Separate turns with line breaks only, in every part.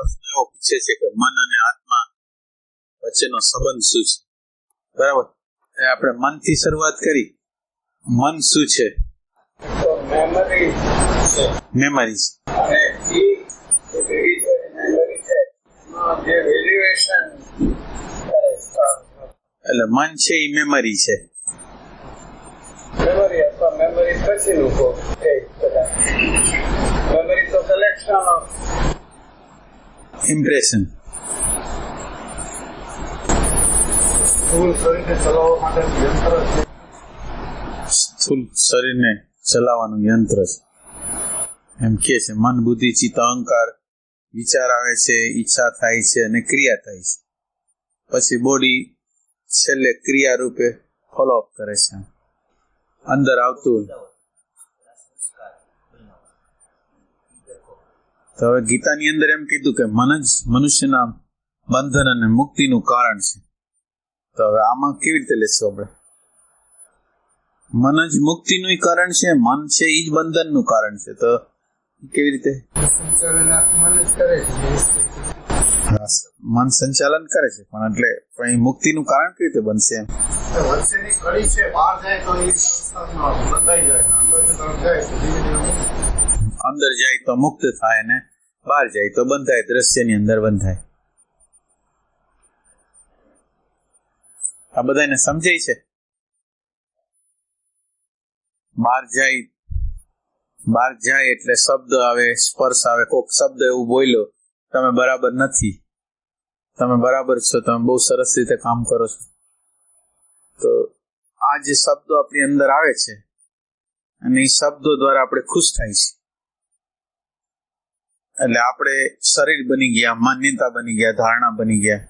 પ્રશ્ન એવો પૂછે છે કે મન અને આત્મા વચ્ચેનો સંબંધ શું છે? બરાબર, આપણે મનથી શરૂઆત કરી. મન શું છે? મેમરી એટલે મન છે એ મેમરી છે.
મેમરી પછીનું મેમરી તો કલેક્શન ઓફ
ઇમ્પ્રેશન. સ્થૂળ શરીરને ચલાવવાનું યંત્ર છે એમ કે છે. મન, બુદ્ધિ, ચિત્ત, અહંકાર, વિચાર આવે છે, ઈચ્છા થાય છે અને ક્રિયા થાય છે. પછી બોડી છેલ્લે ક્રિયા રૂપે ફોલો અપ કરે છે. અંદર આવતું. તો હવે ગીતાની અંદર એમ કીધું કે મન જ મનુષ્યના બંધન અને મુક્તિનું કારણ છે. તો હવે આમાં કેવી રીતે લેશું આપણે? મન જ મુક્તિનું કારણ છે, મન છે એ જ બંધનનું કારણ છે. તો કેવી રીતે? મન સંચાલન કરે છે પણ એટલે પણ મુક્તિનું કારણ કેવી રીતે બનશે? એમ અંદર જાય તો મુક્ત થાય ને બહાર જાય તો બંધાય, દ્રશ્યની અંદર બંધાય. આ બધાને સમજાય છે? બહાર જાય એટલે શબ્દ આવે, સ્પર્શ આવે. કોઈક શબ્દ એવું બોલ્યો, તમે બરાબર નથી, તમે બરાબર છો, તમે બહુ સરસ રીતે કામ કરો છો. તો આ જે શબ્દો આપણી અંદર આવે છે અને એ શબ્દો દ્વારા આપણે ખુશ થાય છે. એટલે આપણે શરીર બની ગયા, માન્યતા બની ગયા, ધારણા બની ગયા.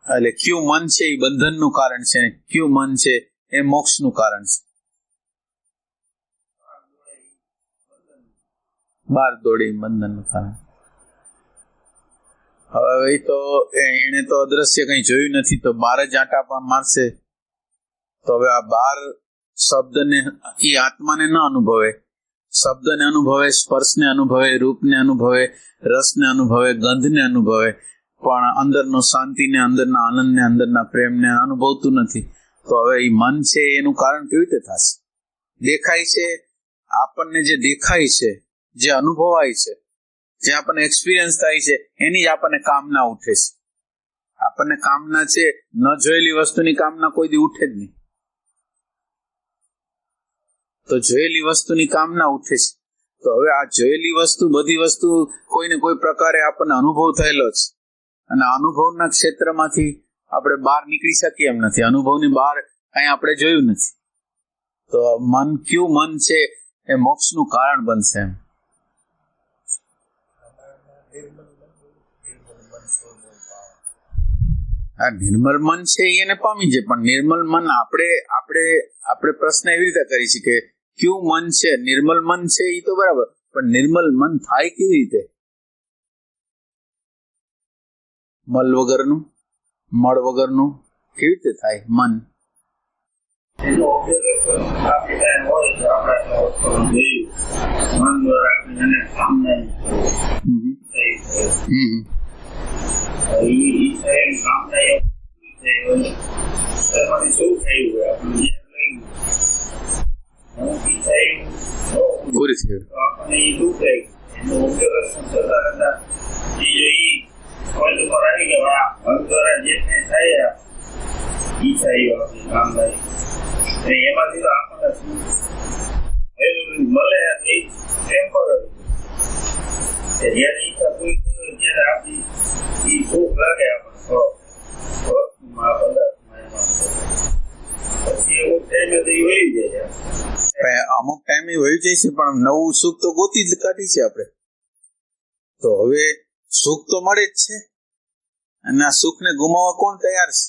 એટલે ક્યું મન છે એ બંધનનું કારણ છે, ક્યું મન છે એ મોક્ષનું કારણ છે. બહાર દોડી બંધનનું કારણ. હવે એને તો અદ્રશ્ય કઈ જોયું નથી, તો બહાર જ આંટા મારશે. તો હવે આ બહાર શબ્દને એ આત્માને ન અનુભવે, શબ્દને અનુભવે, સ્પર્શને અનુભવે, રૂપને અનુભવે, રસને અનુભવે, ગંધને અનુભવે, પણ અંદરનો શાંતિને, અંદરના આનંદને, અંદરના પ્રેમને અનુભવતું નથી. તો હવે એ મન છે એનું કારણ કેવી રીતે થશે? દેખાય છે આપણને, જે દેખાય છે, જે અનુભવાય છે, જે આપણને એક્સપિરિયન્સ થાય છે, એની જ આપણને કામના ઉઠે છે. આપણને કામના છે, ન જોયેલી વસ્તુની કામના કોઈ દી ઉઠે જ નહીં. તો જોયેલી વસ્તુની કામના ઉઠે છે. તો હવે આ જોયેલી વસ્તુ, બધી વસ્તુ કોઈને કોઈ પ્રકારે આપણને અનુભવ થયેલો છે અને અનુભવના ક્ષેત્રમાંથી આપણે બહાર નીકળી શકીએ એમ નથી. અનુભવની બહાર કઈ આપણે જોયું નથી. તો મન, ક્યું મન છે એ મોક્ષનું કારણ બનશે. એમ આ નિર્મલ મન છે એને પામી જાય, પણ નિર્મલ મન આપણે પ્રશ્ન એવી રીતે કરી છે કે ક્યું મન છે? નિર્મલ મન છે એ તો બરાબર, પણ નિર્મલ મન થાય કેવી રીતે? મલ વગરનું, મળ વગરનું કેવી રીતે થાય મન? પૂરી થયું. અમુક ટાઈમે વહી જાય છે, પણ નવું સુખ તો ગોતી જ કાઢી છે આપણે. તો હવે સુખ તો મળે જ છે અને આ સુખને ગુમાવવા કોણ તૈયાર છે?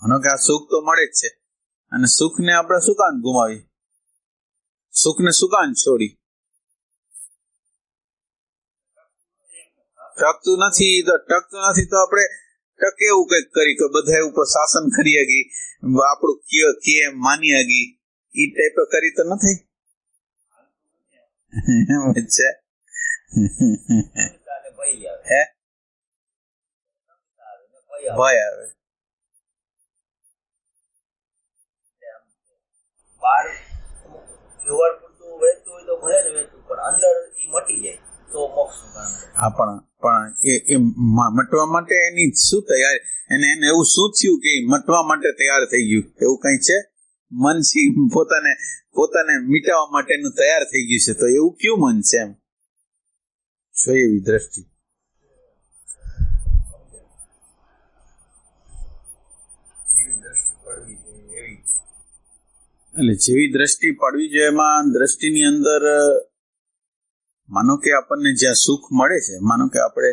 માનો કે આ સુખ તો મળે જ છે અને સુખને આપણે શું કામ ગુમાવી? સુખને શું કામ છોડી? ટકતું નથી તો આપણે ટકે એવું કઈક કરી કે બધા ઉપર શાસન કરી હગી, આપણું કે માની હગી, ઈ ટાઈપ કરી તો નથી. હે ભય આવે.
બહાર વ્યવહાર પૂરતું વહેતું હોય તો ભલે ને વહેતું, પણ અંદર ઈ મટી જાય તો મોક્ષનું કારણ બને.
હા, પણ એ મટવા માટે એની શું તૈયાર, એને એવું શું થયું કે મટવા માટે તૈયાર થઈ ગયું? એવું કઈ છે? મન છે પોતાને મિટાવવા માટેનું તૈયાર થઈ ગયું છે, તો એવું કયું મન છે? એમ જોઈએ એવી દ્રષ્ટિ. એટલે જેવી દ્રષ્ટિ પડવી જોઈએ, એમાં દ્રષ્ટિની અંદર માનો કે આપણને જ્યાં સુખ મળે છે, માનો કે આપણે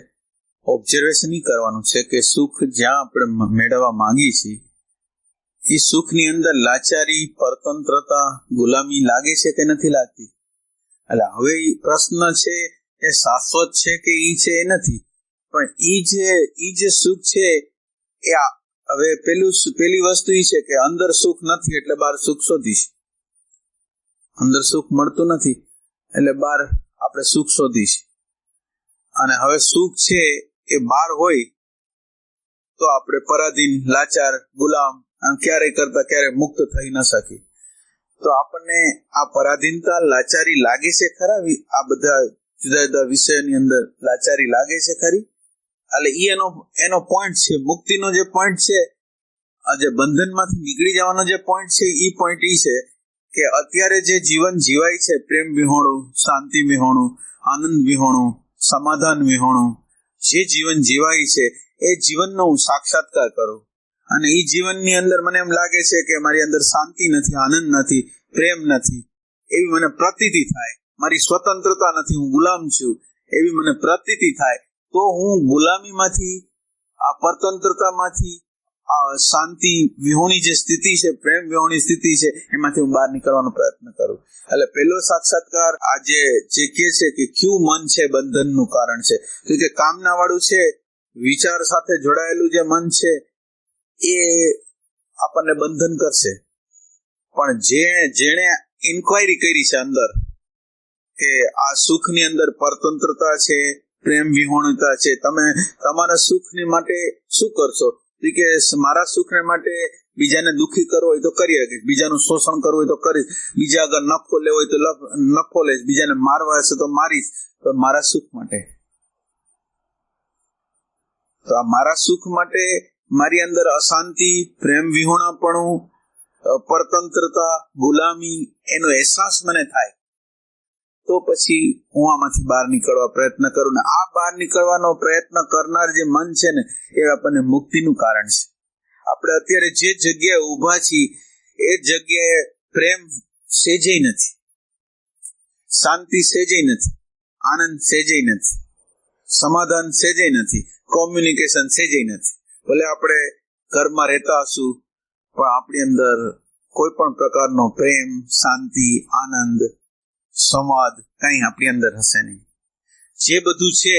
ઓબ્ઝર્વેશન કરવાનું છે કે સુખ જ્યાં આપણે મેળવવા માંગીએ છીએ એ સુખની અંદર લાચારી, પરતંત્રતા, ગુલામી લાગે છે કે નથી લાગતી? એટલે હવે પ્રશ્ન છે એ શાશ્વત છે કે ઈ છે એ નથી, પણ ઈ જે સુખ છે એ હવે પેલી વસ્તુ એ છે કે અંદર સુખ નથી એટલે બહાર સુખ શોધીશ. અંદર સુખ મળતું નથી એટલે બહાર આપણે સુખ શોધીશ. અને હવે સુખ છે એ બહાર હોય તો આપણે પરાધીન, લાચાર, ગુલામ ક્યારેય કરતા ક્યારે મુક્ત થઈ ન શકી. તો આપણને આ પરાધીનતા, લાચારી લાગે છે ખરા? આ બધા જુદા જુદા વિષયોની અંદર લાચારી લાગે છે ખરી? એટલે એનો પોઈન્ટ છે, મુક્તિનો જે પોઈન્ટ છે, આ જે બંધનમાંથી નીકળી જવાનો જે પોઈન્ટ છે, એ પોઈન્ટ એ છે કે અત્યારે જે જીવન જીવાય છે, પ્રેમ વિહોણું, શાંતિ વિહોણું, આનંદ વિહોણું, સમાધાન વિહોણું જે જીવન જીવાય છે એ જીવનનો હું સાક્ષાત્કાર કરું. અને એ જીવનની અંદર મને એમ લાગે છે કે મારી અંદર શાંતિ નથી, આનંદ નથી, પ્રેમ નથી, એવી મને પ્રતીતિ થાય. મારી સ્વતંત્રતા નથી, હું ગુલામ છું, એવી મને પ્રતીતિ થાય. તો હું ગુલામીમાંથી, આ પરતંત્રતામાંથી, આ શાંતિ વિહોણી જે સ્થિતિ છે, પ્રેમ વિહોણી સ્થિતિ છે, એમાંથી હું બહાર નીકળવાનો પ્રયત્ન કરું. એટલે પહેલો સાક્ષાત્કાર આ જે કહે છે કે ક્યું મન છે બંધનનું કારણ છે, તો કે કામના વાળું છે, વિચાર સાથે જોડાયેલું જે મન છે એ આપણને બંધન કરશે. પણ જેણે ઇન્ક્વાયરી કરી છે અંદર કે આ સુખની અંદર પરતંત્રતા છે, પ્રેમ વિહોણતા છે, તમે તમારા સુખની માટે શું કરશો? કે મારા સુખને માટે બીજાને દુઃખી કરવો હોય તો કરી શકીશ, બીજાનું શોષણ કરવું હોય તો કરીશ, બીજા અગર નફો લેવો હોય તો નફો લઈશ, બીજાને મારવા હશે તો મારીશ, પણ મારા સુખ માટે. તો આ મારા સુખ માટે મારી અંદર અશાંતિ, પ્રેમ વિહોણાપણું, પરતંત્રતા, ગુલામી એનો અહેસાસ મને થાય તો પછી હું આમાંથી બહાર નીકળવા પ્રયત્ન કરું. ને આ બહાર નીકળવાનો પ્રયત્ન કરનાર જે મન છે ને એ આપણને મુક્તિનું કારણ છે. આપણે અત્યારે જે જગ્યાએ ઊભા છીએ એ જગ્યાએ પ્રેમ સેજેય નથી, શાંતિ સેજેય નથી, આનંદ સેજેય નથી, સમાધાન સેજેય નથી, કોમ્યુનિકેશન સેજેય નથી. ભલે આપણે ઘરમાં રહેતા હશું પણ આપણી અંદર કોઈ પણ પ્રકારનો પ્રેમ, શાંતિ, આનંદ, સંવાદ કઈ આપણી અંદર હશે નહીં. જે બધું છે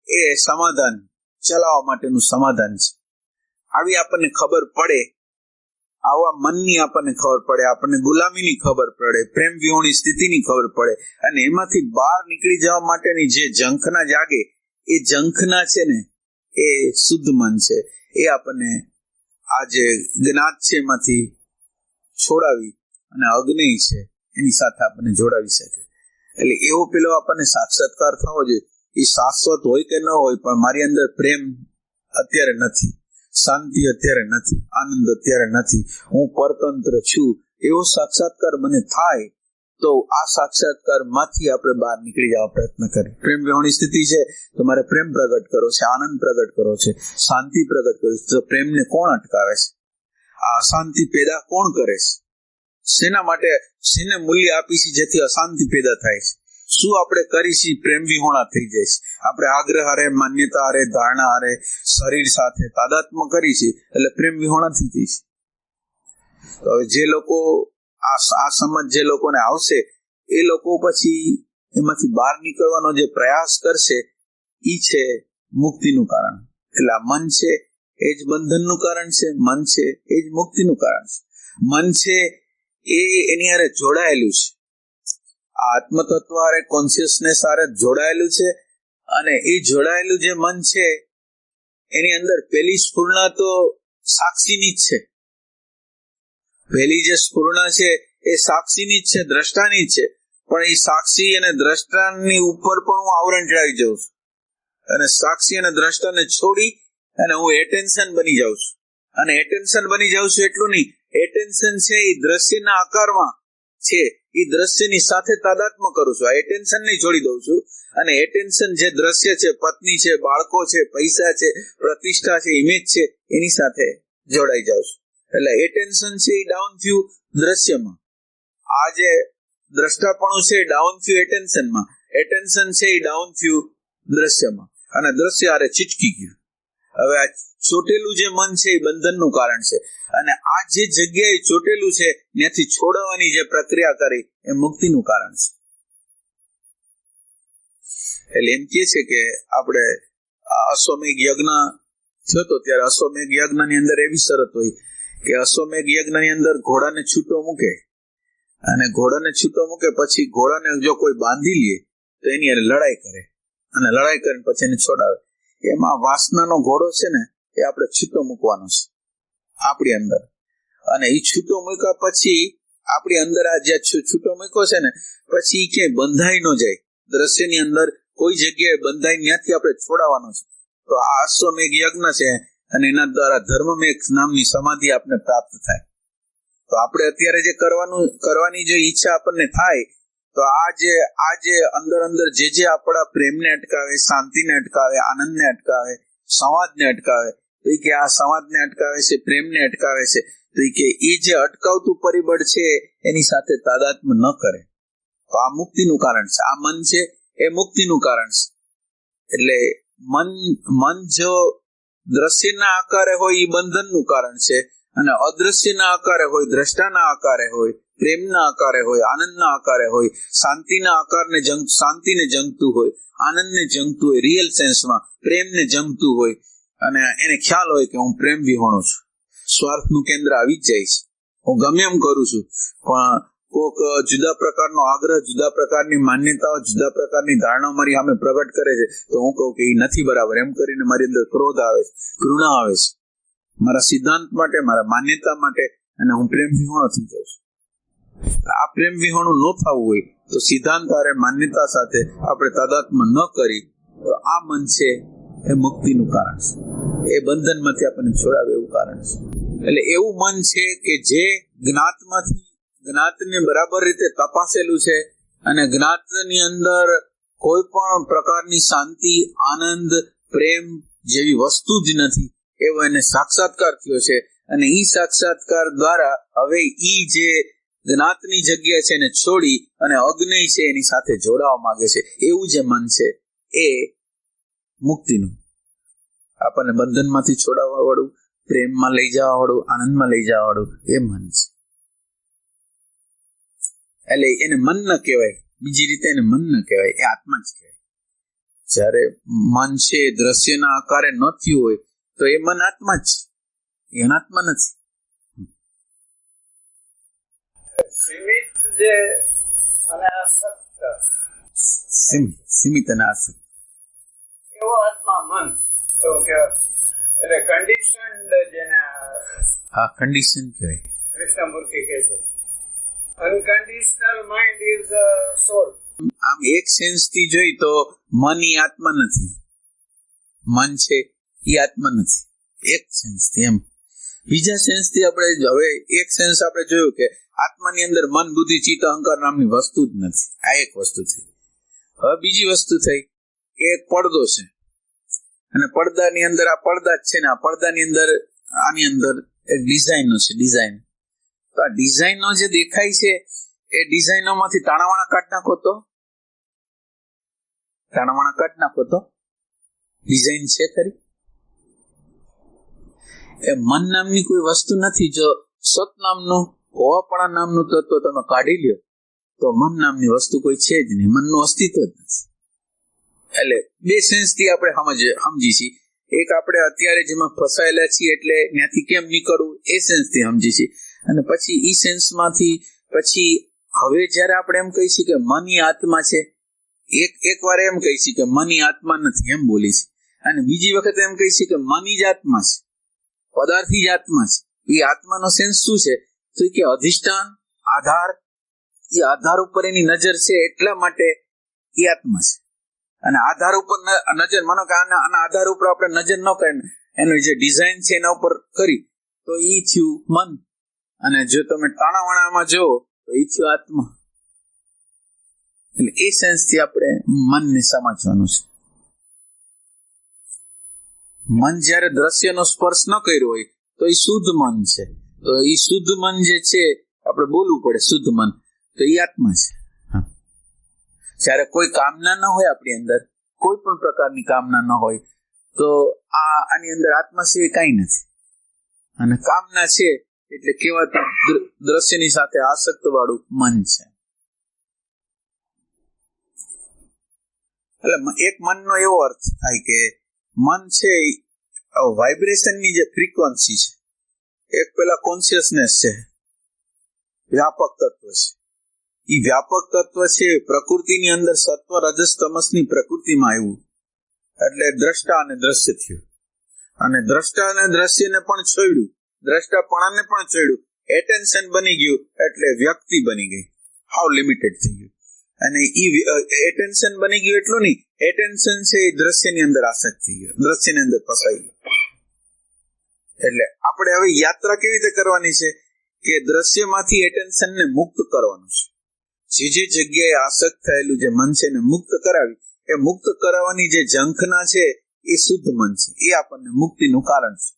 એ સમાધાન, ચલાવવા માટેનું સમાધાન છે. આવી આપણને ખબર પડે, આવા મનની આપણને ખબર પડે, આપણને ગુલામીની ખબર પડે, પ્રેમ વિહોણી સ્થિતિની ખબર પડે, અને એમાંથી બહાર નીકળી જવા માટેની જે ઝંખના જાગે, એ ઝંખના છે ને એ શુદ્ધ મન છે. એ આપણને આ જે જ્ઞાત છે એમાંથી છોડાવી અને અગ્નિ છે એની સાથે આપણને જોડાવી શકે. એટલે એવો પેલો આપણને સાક્ષાત્કાર થવો જોઈએ. એ શાશ્વત હોય કે ન હોય, પણ મારી અંદર પ્રેમ અત્યારે નથી, શાંતિ અત્યારે નથી, આનંદ અત્યારે નથી, હું પરતંત્ર છું, એવો સાક્ષાત્કાર મને થાય તો આ સાક્ષાત્કાર માંથી આપણે બહાર નીકળી જવા પ્રયત્ન કરીએ. પ્રેમ વિહોણી સ્થિતિ છે તો મારે પ્રેમ પ્રગટ કરો છે, આનંદ પ્રગટ કરો છે, શાંતિ પ્રગટ કરવી છે. તો પ્રેમને કોણ અટકાવે છે? આ અશાંતિ પેદા કોણ કરે છે? શેના માટે, શેને મૂલ્ય આપી છે જેથી અશાંતિ પેદા થાય છે? શું આપણે કરીશી પ્રેમ વિહોણા થઈ જાય છે? આપણે આગ્રહ હારે, માન્યતા હારે, ધારણા હારે, શરીર સાથે તાદાત્મ્ય કરી છે એટલે પ્રેમ વિહોણા થઈ જાય છે. તો હવે જે લોકો આ સમજ જે લોકોને આવશે એ લોકો પછી એમાંથી બહાર નીકળવાનો જે પ્રયાસ કરશે ઈ છે મુક્તિનું કારણ. એટલે આ મન છે એ જ બંધનનું કારણ છે, મન છે એ જ મુક્તિનું કારણ છે. મન છે એ એની હારે જોડાયેલું છે, આ આત્મતત્વ હારે, કોન્શિયસનેસ હારે જોડાયેલું છે, અને એ જોડાયેલું જે મન છે એની અંદર પેલી સ્ફૂર્ણા તો સાક્ષીની જ છે. પેલી જે સ્ફૂર્ણા છે એ સાક્ષીની જ છે, દ્રષ્ટાની જ છે. પણ એ સાક્ષી અને દ્રષ્ટાની ઉપર પણ હું આવરણ ચડાવી જાઉં છું, અને સાક્ષી અને દ્રષ્ટાને છોડી અને હું એટેન્શન બની જાઉં છું. અને એટેન્શન બની જાઉં છું એટલું નહીં, એટેન્શન છે એ દ્રશ્યના આકારમાં છે, એ દ્રશ્યની સાથે તાદાત્મ્ય કરું છું. આ એટેન્શન નહીં છોડી દઉં છું. અને એટેન્શન જે દ્રશ્ય છે, પત્ની છે, બાળકો છે, પૈસા છે, પ્રતિષ્ઠા છે, ઇમેજ છે, એની સાથે જોડાઈ જાઉં છું. એટલે એટેન્શન છે એ ડાઉન થયું દ્રશ્યમાં, આ જે દ્રષ્ટાપણું છે એ ડાઉન થયું એટેન્શનમાં, એટેન્શન છે એ ડાઉન થયું દ્રશ્યમાં, અને દ્રશ્ય આરે ચીટકી ગયું. હવે આ ચોટેલું જે મન છે એ બંધનનું કારણ છે, અને આ જે જગ્યાએ ચોટેલું છે ત્યાંથી છોડાવવાની જે પ્રક્રિયા કરી એ મુક્તિનું કારણ છે. એટલે એમ કે છે કે આપણે અશ્વમેઘ યજ્ઞ થયો તો ત્યારે અશ્વમેઘ યજ્ઞની અંદર એવી શરત હોય કે અશ્વમેઘ યજ્ઞની અંદર ઘોડાને છૂટો મૂકે, અને ઘોડાને છૂટો મૂકે પછી ઘોડાને જો કોઈ બાંધી લે તો એની લડાઈ કરે, અને લડાઈ કરીને પછી એને છોડાવે. એમાં વાસનાનો ઘોડો છે ને એ આપણે છૂટો મૂકવાનો છે આપણી અંદર, અને એ છૂટો મૂક્યા પછી આપણી અંદર આ જે છૂટો મૂક્યો છે ને પછી એ ક્યાંય બંધાઈ ન જાય, દ્રશ્યની અંદર કોઈ જગ્યાએ બંધાઈ ત્યાંથી આપણે છોડાવવાનો છે. તો આ અશ્વમેઘ યજ્ઞ છે, અને એના દ્વારા ધર્મમેઘ નામની સમાધિ આપને પ્રાપ્ત થાય. તો આપણે અત્યારે જે કરવાની જે ઈચ્છા આપણને થાય, તો આ જે અંદર જે આપણા પ્રેમને અટકાવે, શાંતિને અટકાવે, આનંદને અટકાવે, સંવાદને અટકાવે, તો કે આ સંવાદને અટકાવે છે, પ્રેમને અટકાવે છે, તો કે એ જે અટકાવતું પરિબળ છે એની સાથે તાદાત્મ્ય ન કરે, તો આ મુક્તિનું કારણ છે. આ મન છે એ મુક્તિનું કારણ છે. એટલે મન જો દ્રશ્યના આકારે હોય એ બંધનનું કારણ છે, અને અદ્રશ્યના આકારે હોય, દ્રષ્ટાના આકારે હોય, પ્રેમના આકારે હોય, આનંદના આકારે હોય, શાંતિના આકારને શાંતિને જંગતું હોય, આનંદને જંગતું હોય, રિયલ સેન્સમાં પ્રેમને જંગતું હોય, અને એને ખ્યાલ હોય કે હું પ્રેમ વિહોણો છું, સ્વાર્થનું કેન્દ્ર આવી જ જાય છે, હું ગમે એમ કરું છું, પણ કોક જુદા પ્રકારનો આગ્રહ, જુદા પ્રકારની માન્યતાઓ, જુદા પ્રકારની ધારણાઓ મારી સામે પ્રગટ કરે છે, તો હું કહું કે એ નથી બરાબર, એમ કરીને મારી અંદર ક્રોધ આવે છે, ઘૃણા આવે છે મારા સિદ્ધાંત માટે, મારા માન્યતા માટે, અને હું પ્રેમ વિહોણો થઈ જાઉં છું. આ પ્રેમ વિહોણું ન થવું હોય તો સિદ્ધાંત અને માન્યતા સાથે આપણે તાદાત્મ્ય ન કરી, તો આ મન છે એ મુક્તિનું કારણ છે, એ બંધનમાંથી આપણને છોડાવે એવું કારણ છે. એટલે એવું મન છે કે જે જ્ઞાતને બરાબર રીતે તપાસેલું છે, અને જ્ઞાતની અંદર કોઈ પણ પ્રકારની શાંતિ, આનંદ, પ્રેમ જેવી વસ્તુ જ નથી, એવો એને સાક્ષાત્કાર થયો છે. અને ઈ સાક્ષાત્કાર દ્વારા હવે ઈ જે જ્ઞાતની જગ્યા છે એને છોડી અને અગ્નિ છે એની સાથે જોડાવા માંગે છે. એવું જે મન છે એ મુક્તિનું, આપણને બંધનમાંથી છોડાવવા વાળું, પ્રેમમાં લઈ જવા વાળું, આનંદમાં લઈ જવા વાળું એ મન છે. એટલે એને મન ન કહેવાય, બીજી રીતે એને મન ન કહેવાય, એ આત્મા જ કહેવાય. જયારે મન છે દ્રશ્યના આકારે ન થયું હોય તો એ મન આત્મા જ છે, એ અનાત્મા નથી.
સીમિત જે અને આસક્ત,
સીમિત અને આસક્ત
એવો આત્મા મન એવું કહેવાય. એટલે કન્ડિશન્ડ જેને
હા કન્ડિશન કહેવાય.
કૃષ્ણમૂર્તિ કહે છે અનકન્ડિશનલ માઇન્ડ ઇઝ સોલ.
આમ એક સેન્સ થી જોઈ તો મન ઈ આત્મા નથી, મન છે ઈ આત્મા નથી એક સેન્સ થી. એમ બીજા સેન્સ થી આપણે હવે એક સેન્સ આપણે જોયું કે આત્માની અંદર મન, બુદ્ધિ, ચિત્ત, અહંકાર નામની વસ્તુ જ નથી. આ એક વસ્તુ થઈ. હવે બીજી વસ્તુ થઈ કે એક પડદો છે, અને પડદાની અંદર આ પડદા જ છે ને, આ પડદાની અંદર આની અંદર એક ડિઝાઇનો છે, ડિઝાઇન. તો આ ડિઝાઇનો જે દેખાય છે એ ડિઝાઇનોમાંથી તાણાવાણા કાઢ નાખો તો ડિઝાઇન છે ખરી? એ મન નામની કોઈ વસ્તુ નથી. જો સત નામનું, હોવાપણા નામનું તત્વ તમે કાઢી લ્યો તો મન નામની વસ્તુ કોઈ છે જ નહીં, મનનું અસ્તિત્વ જ નથી. એટલે બે સેન્સ થી આપણે સમજી છીએ. એક આપણે અત્યારે જેમાં ફસાયેલા છીએ એટલે ત્યાંથી કેમ નીકળવું એ સેન્સ થી સમજી છીએ, અને પછી ઈ સેન્સ માંથી પછી હવે જયારે આપણે એમ કહી છીએ કે મન ઈ આત્મા છે, એક વાર એમ કહી છે કે મન ઈ આત્મા નથી એમ બોલી છે, અને બીજી વખત એમ કહી છે કે મન ઈ જ આત્મા છે, પદાર્થ જ આત્મા છે. એ આત્માનો સેન્સ શું છે? તો કે અધિષ્ઠાન, આધાર, એ આધાર ઉપર એની નજર છે એટલા માટે એ આત્મા છે. અને આધાર ઉપર નજર, માનો કે આના આધાર ઉપર આપણે નજર ન કરીએ, એનું જે ડિઝાઇન છે એના ઉપર કરી તો ઈ થયું મન. અને જો તમે ટાણાવાણામાં જો તો ઈ થયું આત્મા. એટલે એ સેન્સ થી આપણે મનને સમજવાનું છે. મન જ્યારે દ્રશ્યનો સ્પર્શ ન કર્યો હોય તો એ શુદ્ધ મન છે. તો એ શુદ્ધ મન જે છે આપણે બોલવું પડે શુદ્ધ મન, તો એ આત્મા છે. જ્યારે કોઈ કામના ન હોય આપણી અંદર, કોઈ પણ પ્રકારની કામના ન હોય, તો આની અંદર આત્મા સિવાય કાંઈ નથી. અને કામના છે એટલે કહેવાતું દ્રશ્યની સાથે આસક્ત વાળું મન છે. એટલે એક મનનો એવો અર્થ થાય કે મન છે વાઇબ્રેશનની જે ફ્રીક્વન્સી છે, એક પેલા કોન્શિયસનેસ છે, વ્યાપક તત્વ છે. એ વ્યાપક તત્વ છે પ્રકૃતિની અંદર સત્વ રજસ તમસની પ્રકૃતિમાં આવ્યું એટલે દ્રષ્ટા અને દ્રશ્ય થયું. અને દ્રષ્ટા અને દ્રશ્યને પણ છોડ્યું, દ્રષ્ટાપણાને પણ છોડ્યું, એટેન્શન બની ગયું એટલે વ્યક્તિ બની ગઈ, હાવ લિમિટેડ થઈ ગયું. અને એટેન્શન બની ગયું એટલું નહીં, એટેન્શન છે એ દ્રશ્યની અંદર આસક્ત થઈ ગયો, દ્રશ્યની અંદર ફસાઈ ગયું. એટલે આપણે હવે યાત્રા કેવી રીતે કરવાની છે કે દ્રશ્યમાંથી એટેન્શનને મુક્ત કરવાનું છે. જે જગ્યાએ આસક્ત થયેલું જે મન છે એને મુક્ત કરાવી, એ મુક્ત કરાવવાની જે ઝંખના છે એ શુદ્ધ મન છે, એ આપણને મુક્તિનું કારણ છે.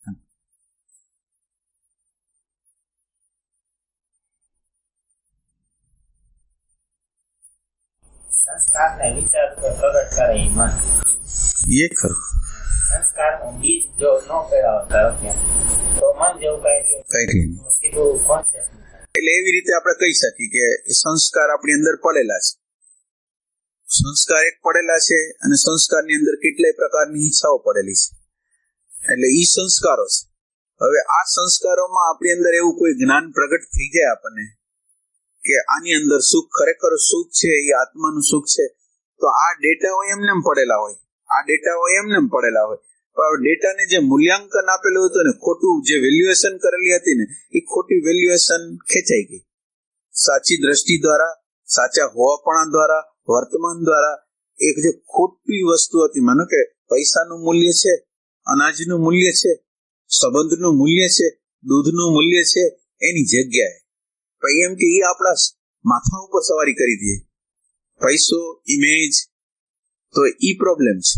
સંસ્કારને વિચાર ઉપર પ્રગટ કરે એ મન.
એ ખરું.
સંસ્કારનું બીજ જો ન પેળાવતા તો મન જેવું કઈ સીધું કોન્શિયસ.
એટલે એવી રીતે આપણે કહી શકીએ કે સંસ્કાર આપણી અંદર પડેલા છે. સંસ્કાર એક પડેલા છે અને સંસ્કારની અંદર કેટલાય પ્રકારની ઈચ્છાઓ પડેલી છે. એટલે ઈ સંસ્કારો છે. હવે આ સંસ્કારોમાં આપણી અંદર એવું કોઈ જ્ઞાન પ્રગટ થઈ જાય આપણને કે આની અંદર સુખ, ખરેખર સુખ છે એ આત્માનું સુખ છે, તો આ ડેટાઓ એમને પડેલા હોય, આ ડેટાઓ એમને પડેલા હોય. પણ ડેટાને જે મૂલ્યાંકન આપેલું હતું ને, ખોટું જે વેલ્યુએશન કરેલી હતી ને, એ ખોટી વેલ્યુએશન ખેંચાઈ ગઈ. સાચી દ્રષ્ટિ દ્વારા, સાચા હોવાપણા દ્વારા, વર્તમાન દ્વારા એક જે ખોટી વસ્તુ હતી, માનો કે પૈસાનું મૂલ્ય છે, અનાજનું મૂલ્ય છે, સંબંધનું મૂલ્ય છે, દૂધનું મૂલ્ય છે, એની જગ્યાએ પછી એમ કે એ આપણા માથા ઉપર સવારી કરી દે. પૈસો, ઇમેજ, તો ઈ પ્રોબ્લેમ છે.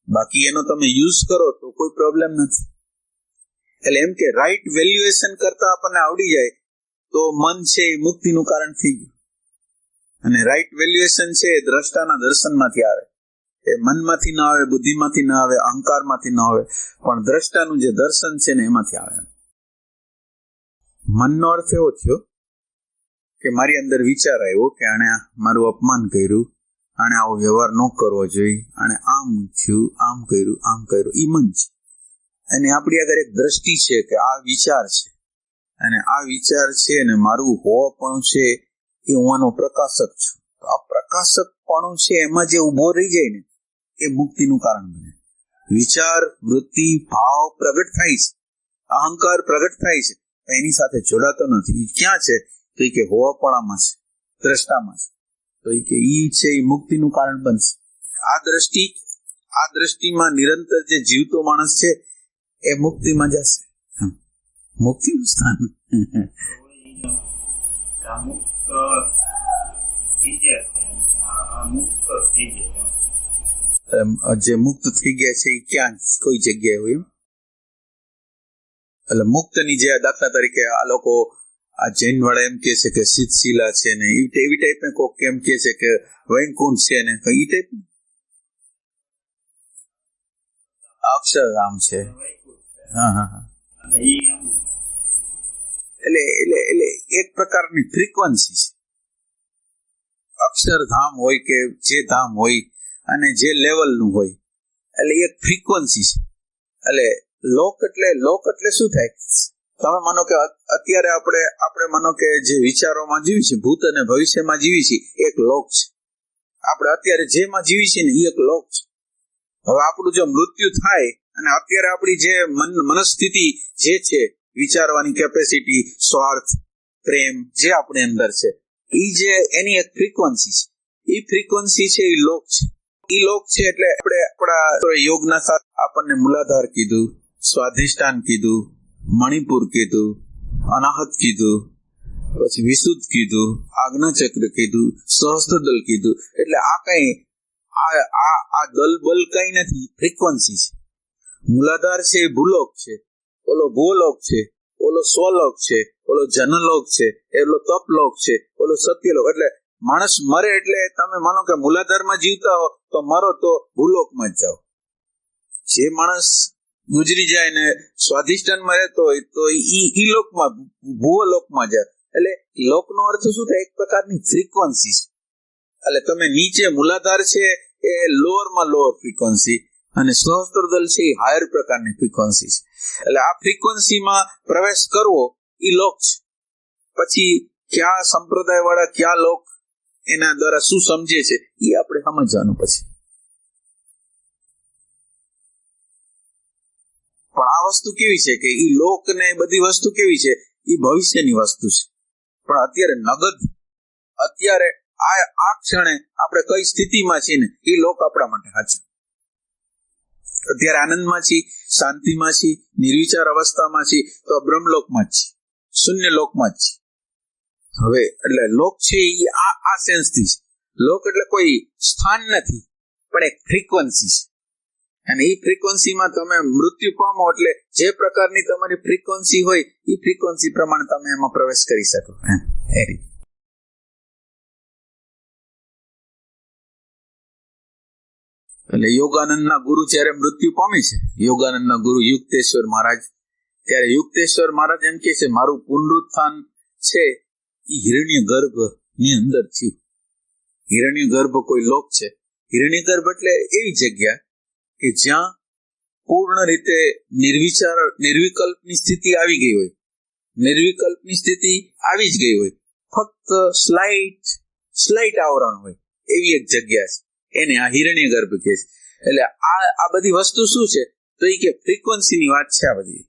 બાકી એનો તમે યુઝ કરો તો કોઈ પ્રોબ્લેમ નથી. એટલે એમ કે રાઈટ વેલ્યુએશન કરતા આપણને આવડી જાય તો મન છે એ મુક્તિનું કારણ થઈ ગયું. અને રાઈટ વેલ્યુએશન છે એ દ્રષ્ટાના દર્શનમાંથી આવે, એ મનમાંથી ન આવે, બુદ્ધિમાંથી ન આવે, અહંકારમાંથી ન આવે, પણ દ્રષ્ટાનું જે દર્શન છે ને એમાંથી આવે. મનનો અર્થ એવો થયો કે મારી અંદર વિચાર આવ્યો કે આણે મારું અપમાન કર્યું, આણે આવો વ્યવહાર ન કરવો જોઈએ, આણે આમ થયું, આમ કર્યું, ઈ મન છે. અને આપણી આગળ એક દ્રષ્ટિ છે કે આ વિચાર છે, અને આ વિચાર છે ને મારું હોવાપણું છે એ હું આનો પ્રકાશક છું. તો આ પ્રકાશકપણું છે એમાં જે ઉભો રહી જાય ને એ મુક્તિનું કારણ બને. વિચાર, વૃત્તિ, ભાવ પ્રગટ થાય છે, અહંકાર પ્રગટ થાય છે, એની સાથે જોડાતો નથી. ક્યાં છે? તો એ કે હોવાપણામાં છે, દ્રષ્ટામાં છે. તો એ કે ઈ છે એ મુક્તિનું કારણ બનશે. આ દ્રષ્ટિમાં નિરંતર જે જીવતો માણસ છે એ મુક્તિમાં જશે. મુક્તિનું સ્થાન જે મુક્ત થઈ ગયા છે એ ક્યાં, કોઈ જગ્યાએ હોય એમ. એટલે મુક્તની જે દાખલા તરીકે આ લોકો આ જૈન વાળા એમ કે છે કે સિદ્ધશિલા છે ને એવી ટાઈપ કોક એમ કે છે કે વૈકુંઠ છે ને એ ટાઈપ અક્ષરધામ છે. હા. એટલે એક પ્રકારની ફ્રીક્વન્સી છે. અક્ષરધામ હોય કે જે ધામ હોય અને જે લેવલનું હોય, એટલે એક ફ્રીક્વન્સી છે. એટલે લોક એટલે શું થાય? તમે માનો કે અત્યારે આપણે માનો કે જે વિચારોમાં જીવી છે, ભૂત અને ભવિષ્યમાં જીવી છે, એક લોક છે. આપણે અત્યારે જેમાં જીવી છીએ ને એ એક લોક છે. હવે આપણું જો મૃત્યુ થાય અને અત્યારે આપણી જે મનસ્થિતિ જે છે, વિચારવાની કેપેસિટી, સ્વાર્થ, પ્રેમ જે આપણી અંદર છે, એ જે એની એક ફ્રીક્વન્સી છે, એ ફ્રીક્વન્સી છે એ લોક છે. એ લોક છે એટલે આપણે આપણા યોગના સાથે આપણને મૂલાધાર કીધું, સ્વાધિષ્ઠાન કીધું, મણિપુર કીધું, અનાહત કીધું, પછી વિશુદ્ધ કીધું, આજ્ઞાચક્ર કીધું, સહસ્ત્રદલ કીધું. એટલે આ કઈ આ દલ બલ કઈ નથી, ફ્રીક્વન્સી છે. મૂલાધાર છે એ ભૂલોક છે, ઓલો ભૂલોક છે, ઓલો સ્વલોક છે, ઓલો જનલોક છે, એલો તપલોક છે, ઓલો સત્યલોક. એટલે માણસ મરે એટલે તમે માનો કે મૂલાધારમાં જીવતા હો તો મરો તો ભૂલોકમાં જ જાઓ. જે માણસ ગુજરી જાય ને સ્વાધિષ્ઠાનમાં રહેતો હોય તો ઈ લોકમાં, ભૂવલોકમાં જાય. એટલે લોકનો અર્થ શું થાય? એક પ્રકારની ફ્રીક્વન્સી છે. એટલે તમે નીચે મૂલાધાર છે એ લોઅરમાં લોઅર ફ્રીક્વન્સી અને સહસ્ત્રદલ છે એ હાયર પ્રકારની ફ્રીક્વન્સી છે. એટલે આ ફ્રીક્વન્સીમાં પ્રવેશ કરવો એ લોક છે. પછી કયા સંપ્રદાય વાળા કયા લોક એના દ્વારા શું સમજે છે એ આપણે સમજવાનું. પછી પણ આ વસ્તુ કેવી છે કે એ લોક ને બધી વસ્તુ કેવી છે? એ ભવિષ્યની વસ્તુ છે. પણ અત્યારે નગદ, અત્યારે આ ક્ષણે આપણે કઈ સ્થિતિમાં છીએ ને એ લોક આપણા માટે સાચું. અત્યારે આનંદમાં છીએ, શાંતિમાં છીએ, નિર્વિચાર અવસ્થામાં છીએ તો બ્રહ્મલોકમાં જ છીએ, શૂન્ય લોકમાં જ છીએ. હવે એટલે લોક છે એ આ સેન્સથી છે. લોક એટલે કોઈ સ્થાન નથી પણ એક ફ્રીક્વન્સી છે. અને એ ફ્રીક્વન્સીમાં તમે મૃત્યુ પામો એટલે જે પ્રકારની તમારી ફ્રીક્વન્સી હોય એ ફ્રીક્વન્સી પ્રમાણે તમે એમાં પ્રવેશ કરી શકો. એ રીતે એટલે યોગાનંદના ગુરુ જયારે મૃત્યુ પામે છે, યોગાનંદના ગુરુ યુક્તેશ્વર મહારાજ, ત્યારે યુક્તેશ્વર મહારાજ એમ કે છે મારું પુનરુત્થાન છે એ હિરણ્ય ગર્ભ ની અંદર થયું. હિરણ્ય ગર્ભ કોઈ લોક છે. હિરણ્ય ગર્ભ એટલે એવી જગ્યા કે જ્યાં પૂર્ણ રીતે નિર્વિકલ્પની સ્થિતિ આવી ગઈ હોય. નિર્વિકલ્પની સ્થિતિ આવી જ ગઈ હોય, ફક્ત સ્લાઇટ આવરણ હોય એવી એક જગ્યા છે. એને આ હિરણ્ય ગર્ભ કહે છે. એટલે આ બધી વસ્તુ શું છે? તો એ કે ફ્રીક્વન્સીની વાત છે. આ બધી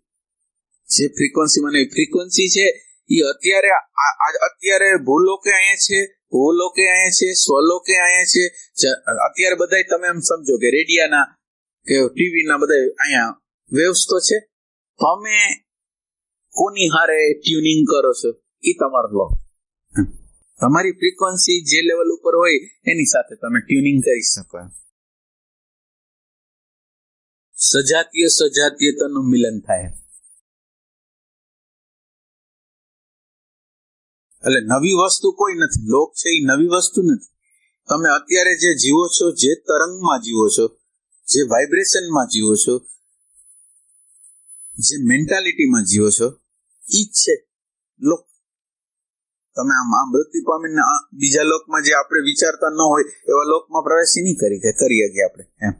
જે ફ્રીક્વન્સી, મને ફ્રીક્વન્સી છે એ અત્યારે ભૂલોકે અહીંયા છે, ભૂલોકે અહીંયા છે, સ્વલોકે અહીંયા છે. અત્યારે બધા તમે એમ સમજો કે રેડિયાના કે ટીવીના બધા અહીંયા વેવ્સ તો છે. તમે કોની હારે ટ્યુનિંગ કરો છો એ તમારો લો. તમારી ફ્રીક્વન્સી જે લેવલ ઉપર હોય એની સાથે તમે ટ્યુનિંગ કરી શકો. સજાતીયતાનું મિલન થાય. એટલે નવી વસ્તુ કોઈ નથી. લોક છે એ નવી વસ્તુ નથી. તમે અત્યારે જે જીવો છો, જે તરંગમાં જીવો છો, જે વાઇબ્રેશનમાં જીવો છો, જે મેન્ટાલિટીમાં જીવો છો, ઈ જ છે લોક. તમે આમ મૃત્યુ પામીને બીજા લોકમાં જે આપણે વિચારતા ન હોય એવા લોકમાં પ્રવેશ નહીં કરી શકીએ આપણે. એમ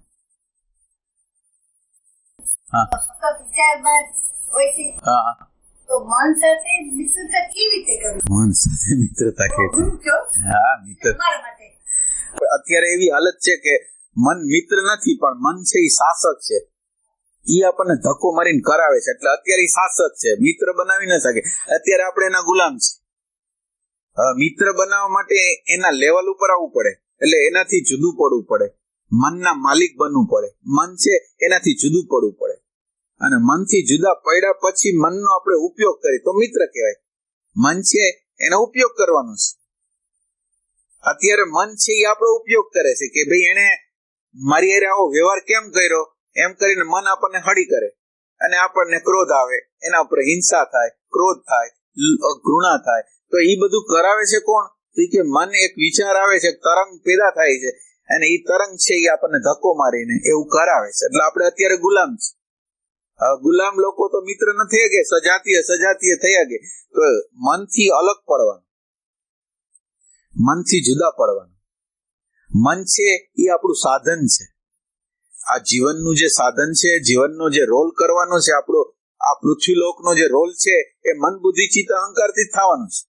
મન સાથે મિત્રતા કેવી રીતે કરવી?
મન સાથે મિત્રતા કેવી? હા, મિત્ર. અત્યારે એવી હાલત છે કે મન મિત્ર નથી પણ મન છે એ શાસક છે. ઈ આપણને ધક્કો મારીને કરાવે છે. એટલે અત્યારે ઈ શાસક છે, મિત્ર બનાવી ન શકે. અત્યારે આપણે એના ગુલામ છે. મિત્ર બનાવવા માટે એના લેવલ ઉપર આવવું પડે. એટલે એનાથી જુદું પડવું પડે. મનના માલિક બનવું પડે. મન છે એનાથી જુદું પડવું પડે. અને મનથી જુદા પડ્યા પછી મનનો આપણે ઉપયોગ કરીએ તો મિત્ર કહેવાય. મન છે એનો ઉપયોગ કરવાનો છે. અત્યારે મન છે એ આપણો ઉપયોગ કરે છે કે ભાઈ એને મારી હારે આવો વ્યવહાર કેમ કર્યો, એમ કરીને મન આપણને હળી કરે અને આપણને ક્રોધ આવે, એના ઉપર હિંસા થાય, ક્રોધ થાય, ઘૃણા થાય. તો એ બધું કરાવે છે કોણ? તો કે મન એક વિચાર આવે છે, તરંગ પેદા થાય છે અને એ તરંગ છે એ આપણને ધક્કો મારીને એવું કરાવે છે. એટલે આપણે અત્યારે ગુલામ છે. ગુલામ લોકો તો મિત્ર નથી કે સજાતીય થયા કે. તો મનથી અલગ પડવાનું, મનથી જુદા પડવાનું. મન છે એ આપણું સાધન છે. આ જીવનનું જે સાધન છે, જીવનનો જે રોલ કરવાનો છે, આપણો આ પૃથ્વીલોકનો જે રોલ છે એ મન, બુદ્ધિ, ચિત્ત, અહંકારથી જ થવાનો છે.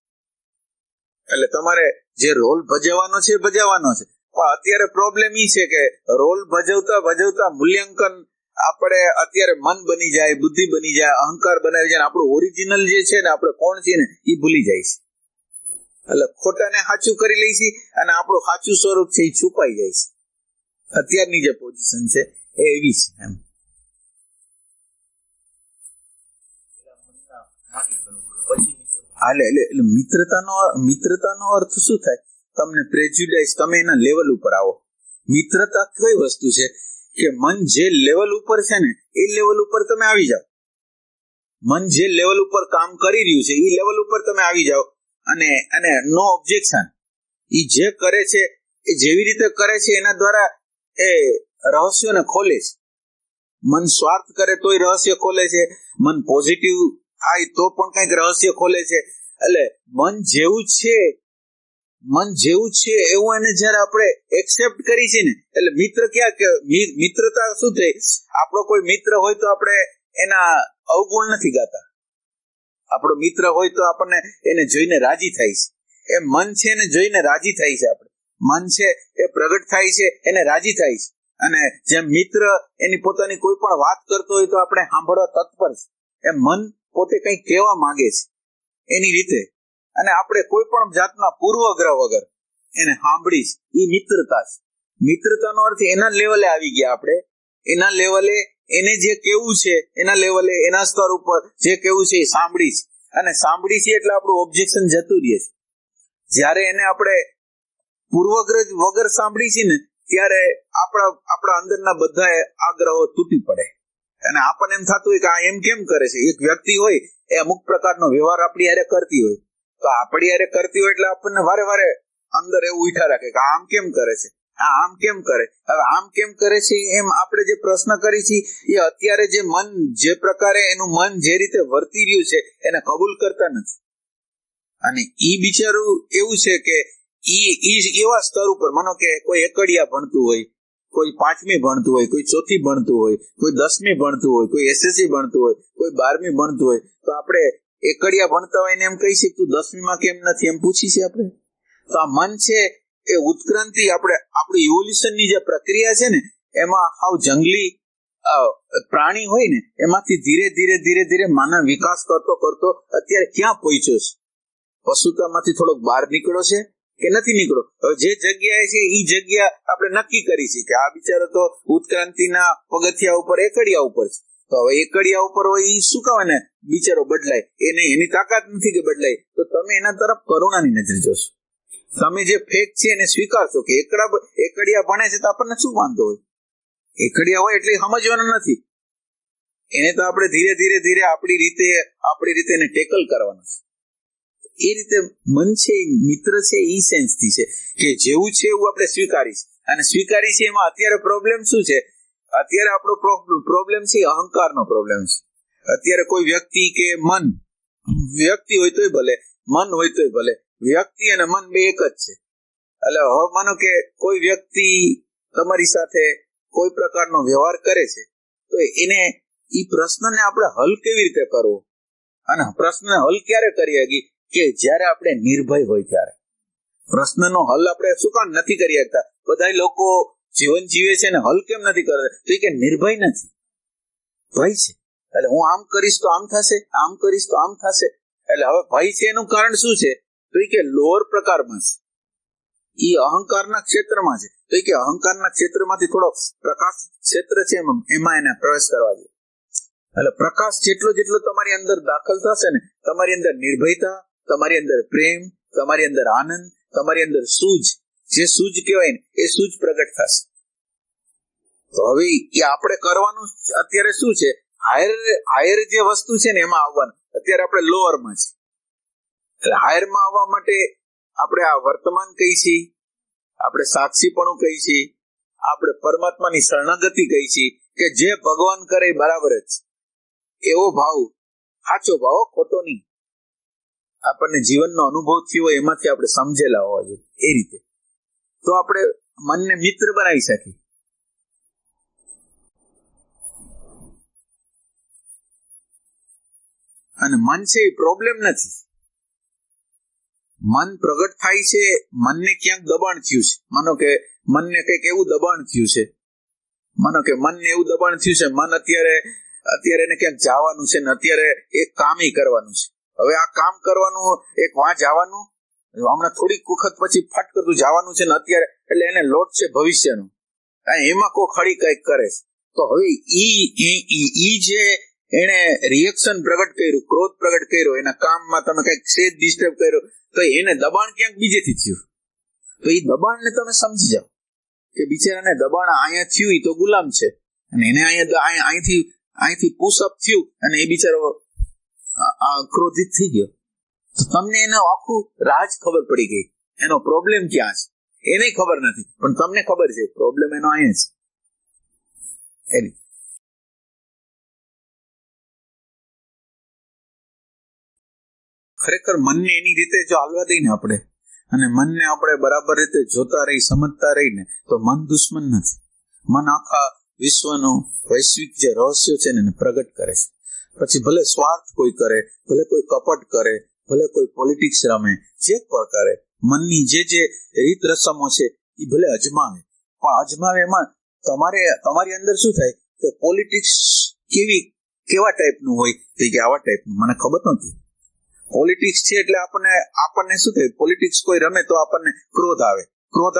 એટલે તમારે જે રોલ ભજવવાનો છે ભજવવાનો છે, પણ અત્યારે પ્રોબ્લેમ ઈ છે કે રોલ ભજવતા મૂલ્યાંકન આપણે અત્યારે મન બની જાય, બુદ્ધિ બની જાય, અહંકાર બનાવી જાય, આપણું ઓરિજિનલ જે છે ને આપણે કોણ છીએ ને એ ભૂલી જાય છે. એટલે ખોટાને સાચું કરી લઈ છે અને આપણું સાચું સ્વરૂપ છે એ છુપાઈ જાય છે. અત્યારની જે પોઝિશન છે એ એવી છે એમ. એટલે મિત્રતાનો અર્થ શું થાય? તમને પ્રેજ્યુડાઇઝ, તમે એના લેવલ ઉપર આવો. મિત્રતા કઈ વસ્તુ છે કે મન જે લેવલ ઉપર છે ને એ લેવલ ઉપર તમે આવી જાઓ. મન જે લેવલ ઉપર કામ કરી રહ્યું છે એ લેવલ ઉપર તમે આવી જાઓ અને નો ઓબ્જેક્શન. એ જે કરે છે એ જેવી રીતે કરે છે એના દ્વારા એ રહસ્યોને ખોલે છે. મન સ્વાર્થ કરે તોય રહસ્ય ખોલે છે, મન પોઝિટિવ થાય તો પણ કંઈક રહસ્ય ખોલે છે. એટલે મન જેવું છે એવું એને જયારે આપણે એક્સેપ્ટ કરી છે ને એટલે મિત્રતા શું થઈ? આપણો કોઈ મિત્ર હોય તો આપણે એના અવગુણ નથી ગાતા. આપણો મિત્ર હોય તો આપણને એને જોઈને રાજી થાય છે. એ મન છે એને જોઈને રાજી થાય છે. આપણે મન છે એ પ્રગટ થાય છે, એને રાજી થાય છે. અને જેમ મિત્ર એની પોતાની કોઈ પણ વાત કરતો હોય તો આપણે સાંભળવા તત્પર છે. એમ મન પોતે કંઈક કહેવા માંગે છે એની રીતે, અને આપણે કોઈ પણ જાતના પૂર્વગ્રહ વગર એને સાંભળી છે. એ મિત્રતા છે. મિત્રતાનો અર્થ એના લેવલે આવી ગયા. આપણે એના લેવલે એને જે કેવું છે એના લેવલે એના સ્તર ઉપર જે કેવું છે એ સાંભળી છે. અને સાંભળી છે એટલે આપણું ઓબ્જેક્શન જતું રહે છે. જ્યારે એને આપણે પૂર્વગ્રહ વગર સાંભળી છે ને ત્યારે આપણા અંદરના બધા આગ્રહો તૂટી પડે અને આપણને એમ થતું હોય કે આ એમ કેમ કરે છે. એક વ્યક્તિ હોય એ અમુક પ્રકારનો વ્યવહાર આપણી હારે કરતી હોય તો આપણી હારે કરતી હોય એટલે આપણને વારે વારે અંદર એવું ઉઠા રાખે કે આમ કેમ કરે છે, આમ કેમ કરે. હવે આમ કેમ કરે છે એમ આપણે જે પ્રશ્ન કરી છે એ અત્યારે જે મન જે પ્રકારે એનું મન જે રીતે વર્તી રહ્યું છે એને કબૂલ કરતા નથી. અને ઈ બિચારું એવું છે કે ઈ એવા સ્તર ઉપર, માનો કે કોઈ એકડિયા ભણતું હોય, કોઈ 5મી ભણતું હોય, કોઈ 4થી ભણતું હોય, કોઈ 10મી ભણતું હોય, કોઈ એસએસસી ભણતું હોય, કોઈ 12મી ભણતું હોય, તો આપણે એકડિયા ભણતા હોય ને એમ કહી શકીએ તું 10મીમાં કેમ નથી એમ પૂછી છે આપણે. તો આ મન છે એ ઉત્ક્રાંતિ આપણી ઇવોલ્યુશનની જે પ્રક્રિયા છે ને એમાં હાવ જંગલી પ્રાણી હોય ને એમાંથી ધીરે ધીરે માનવ વિકાસ કરતો અત્યારે ક્યાં પહોંચ્યો છે? પશુતામાંથી થોડોક બહાર નીકળ્યો છે કે નથી નીકળ્યો? હવે જે જગ્યાએ છે એ જગ્યા આપણે નક્કી કરી છે કે આ બિચારો તો ઉત્ક્રાંતિના પગથિયા ઉપર એકડિયા ઉપર છે. તો હવે એકડિયા ઉપર હોય એ શું કહે ને બિચારો બદલાય, એની તાકાત નથી કે બદલાય. તો તમે એના તરફ કરુણાની નજર જોશો. તમે જે ફેક છે એને સ્વીકારશો કે એકડિયા ભણે છે તો આપણને શું વાંધો હોય? એકડિયા હોય એટલે સમજવાનું નથી. એને તો આપણે ધીરે આપણી રીતે એને ટેકલ કરવાનું છે. એ રીતે મન છે મિત્ર છે એ સેન્સથી છે કે જેવું છે એવું આપણે સ્વીકારીશ. અને સ્વીકારી છે એમાં અત્યારે પ્રોબ્લેમ શું છે? અત્યારે આપણો પ્રોબ્લેમ છે અહંકારનો પ્રોબ્લેમ છે. અત્યારે કોઈ વ્યક્તિ કે મન, વ્યક્તિ હોય તોય ભલે, મન હોય તોય ભલે, વ્યક્તિ અને મન બે એક જ છે. એટલે હવે માનો કે કોઈ વ્યક્તિ તમારી સાથે કોઈ પ્રકારનો વ્યવહાર કરે છે તો એને ઈ પ્રશ્નને આપણે હલ કેવી રીતે કરવો? અને પ્રશ્નને હલ ક્યારે કરી શકીએ? કે જ્યારે આપણે નિર્ભય હોય ત્યારે. પ્રશ્નનો હલ આપણે શું કામ નથી કરી શકતા? બધા લોકો જીવન જીવે છે ને હલ કેમ નથી કરતા? તો કે નિર્ભય નથી, ભય છે. એટલે હું આમ કરીશ તો આમ થશે, આમ કરીશ તો આમ થશે. એટલે હવે ભય છે એનું કારણ શું છે? તો કે લોઅર પ્રકારમાં છે, એ અહંકારના ક્ષેત્રમાં છે. તો કે અહંકારના ક્ષેત્રમાંથી થોડો પ્રકાશ ક્ષેત્ર છે એમાં એને પ્રવેશ કરવા જોઈએ. એટલે પ્રકાશ જેટલો તમારી અંદર દાખલ થશે ને, તમારી અંદર નિર્ભયતા, તમારી અંદર પ્રેમ, તમારી અંદર આનંદ, તમારી અંદર સૂઝ, જે સૂઝ કહેવાય ને એ સૂઝ પ્રગટ થશે. તો હવે એ આપણે કરવાનું અત્યારે શું છે? હાયર જે વસ્તુ છે ને એમાં આવવાનું. અત્યારે આપણે લોઅરમાં છે. એટલે હાયરમાં આવવા માટે આપણે આ વર્તમાન કહી છીએ, આપણે સાક્ષીપણું કહી છીએ, આપણે પરમાત્માની શરણાગતિ કહી છીએ કે જે ભગવાન કરે એ બરાબર જ એવો ભાવ, સાચો ભાવ, ખોટો નહીં. આપણને જીવનનો અનુભવ થયો હોય એમાંથી આપણે સમજેલા હોવા જોઈએ એ રીતે. તો આપણે મનને મિત્ર બનાવી શકીએ. અને મન છે એ પ્રોબ્લેમ નથી. મન પ્રગટ થાય છે, મનને ક્યાંક દબાણ થયું છે. માનો કે મનને કંઈક એવું દબાણ થયું છે, મન અત્યારે એને ક્યાંક જવાનું છે ને અત્યારે એક કામ કરવાનું છે. હવે આ કામ કરવાનું, એક વાં જવાનું, હમણાં થોડીક વખત પછી ફટ કરતું જવાનું છે ને અત્યારે, એટલે એને લોટ છે ભવિષ્યનું. એમાં કોઈ ખડી કંઈક કરે છે. તો હવે ઈ જે એને રિએક્શન પ્રગટ કર્યું, ક્રોધ પ્રગટ કર્યો, એના કામમાં તમે કંઈક સેજ ડિસ્ટર્બ કર્યો, તો એને દબાણ ક્યાંક બીજેથી થયું. તો એ દબાણને તમે સમજી જાઓ કે બિચારાને દબાણ અહીંયા થયું, એ તો ગુલામ છે, અને એને અહીંથી પુશઅપ થયું અને એ બિચારો ક્રોધિત થઈ ગયો. તો તમને એનો આખું રાજ ખબર પડી ગઈ, એનો પ્રોબ્લેમ ક્યાં છે એને ખબર નથી, પણ તમને ખબર છે પ્રોબ્લેમ એનો અહીંયા છે. ખરેખર મનને એની રીતે જો હાલવા દઈને આપણે, અને મનને આપણે બરાબર રીતે જોતા રહી, સમજતા રહીને, તો મન દુશ્મન નથી. મન આખા વિશ્વનું વૈશ્વિક જે રહસ્ય છે ને એને પ્રગટ કરે છે. પછી ભલે સ્વાર્થ કોઈ કરે, ભલે કોઈ કપટ કરે, ભલે કોઈ પોલિટિક્સ રમે, જે પણ કરે, મનની જે રીત રસમો છે એ ભલે અજમાવે, પણ અજમાવે એમાં તમારી અંદર શું થાય કે પોલિટિક્સ કેવા ટાઈપનું હોય, તો કે આવા ટાઈપનું. મને ખબર નહોતી પોલિટિક્સ છે એટલે આપણને શું થાય, પોલિટિક્સ કોઈ રમે તો આપણને ક્રોધ